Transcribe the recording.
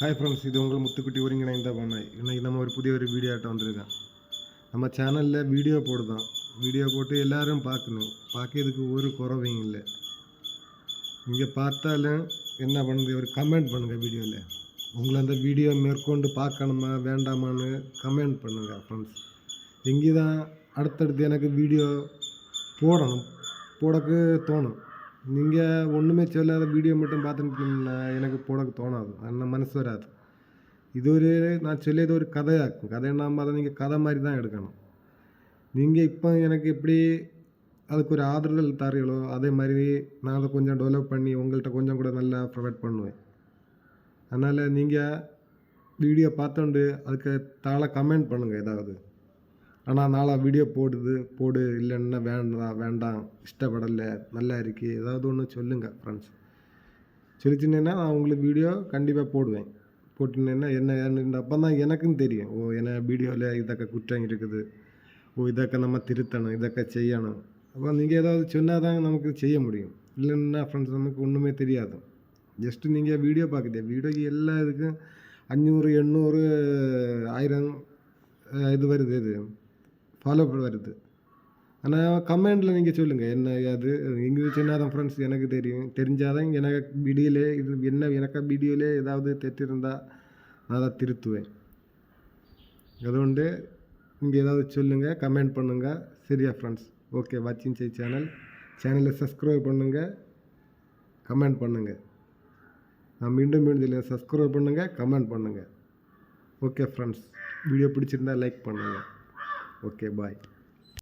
Hi friends, இது உங்கள் முத்துக்குட்டி ஒருங்கிணைந்த பண்ணாய். இன்றைக்கி நம்ம ஒரு புதிய வீடியோ ஆட்ட வந்திருக்கோம். நம்ம சேனலில் வீடியோ போடுதான். வீடியோ போட்டு எல்லோரும் பார்க்கணும். பார்க்கறதுக்கு ஒரு குறவையும் இல்லை. நீங்கள் பார்த்தாலும் என்ன பண்ணுறது, ஒரு கமெண்ட் பண்ணுங்கள். வீடியோவில் உங்களை அந்த வீடியோ மேற்கொண்டு பார்க்கணுமா வேண்டாமான்னு கமெண்ட் பண்ணுங்கள் ஃப்ரெண்ட்ஸ். இங்கே தான் அடுத்தடுத்து எனக்கு வீடியோ போடக்கு தோணும். நீங்கள் ஒன்றுமே சொல்லாத வீடியோ மட்டும் பார்த்துக்கிட்டீங்கன்னா எனக்கு போடக்கு தோணாது, அந்த மனசு வராது. நான் சொல்லியது ஒரு கதையாக்கும். கதைன்னாமல் அதை நீங்கள் கதை மாதிரி தான் எடுக்கணும். நீங்கள் இப்போ எனக்கு எப்படி அதுக்கு ஒரு ஆதரவு தரீங்களோ அதே மாதிரி நான் அதை கொஞ்சம் டெவலப் பண்ணி உங்கள்கிட்ட கொஞ்சம் கூட நல்லா ப்ரொவைட் பண்ணுவேன். அதனால் நீங்கள் வீடியோ பார்த்தோண்டு அதுக்கு தாழ கமெண்ட் பண்ணுங்கள் ஏதாவது. ஆனால் நாளாக வீடியோ போடு இல்லைன்னா வேண்டாம் இஷ்டப்படலை நல்லா இருக்கு ஏதாவது ஒன்று சொல்லுங்கள் ஃப்ரெண்ட்ஸ். சொல்லிச்சின்னா நான் உங்களுக்கு வீடியோ கண்டிப்பாக போடுவேன். போட்டுனேன்னா என்ன அப்போ தான் எனக்கும் தெரியும். என்ன வீடியோவில் இதக்க குற்றம் இருக்குது, இதக்க நம்ம திருத்தணும், இதக்க செய்யணும். அப்போ நீங்கள் ஏதாவது சொன்னால் தான் நமக்கு செய்ய முடியும். இல்லைன்னா ஃப்ரெண்ட்ஸ் நமக்கு ஒன்றுமே தெரியாது. ஜஸ்ட்டு நீங்கள் வீடியோ பார்க்குதே, வீடியோக்கு எல்லா இதுக்கும் 500 800 1000 இது வருது, இது ஃபாலோ வருது. ஆனால் கமெண்டில் நீங்கள் சொல்லுங்கள் என்ன அது இங்கே சொன்னாதான் ஃப்ரெண்ட்ஸ் எனக்கு தெரிஞ்சாதான் எனக்கு வீடியோலே இது என்ன எனக்கு வீடியோலே ஏதாவது தெற்றிருந்தால் நான் அதை திருத்துவேன். அதுകൊണ്ട് இங்கே ஏதாவது சொல்லுங்கள், கமெண்ட் பண்ணுங்கள். சரியா ஃப்ரெண்ட்ஸ்? ஓகே, வாட்சிங் சேனலை சப்ஸ்கிரைப் பண்ணுங்கள், கமெண்ட் பண்ணுங்கள். நான் மீண்டும் இதில் சப்ஸ்கிரைப் பண்ணுங்கள், கமெண்ட் பண்ணுங்கள். ஓகே ஃப்ரெண்ட்ஸ், வீடியோ பிடிச்சிருந்தால் லைக் பண்ணுங்கள். ஓகே, பாய்.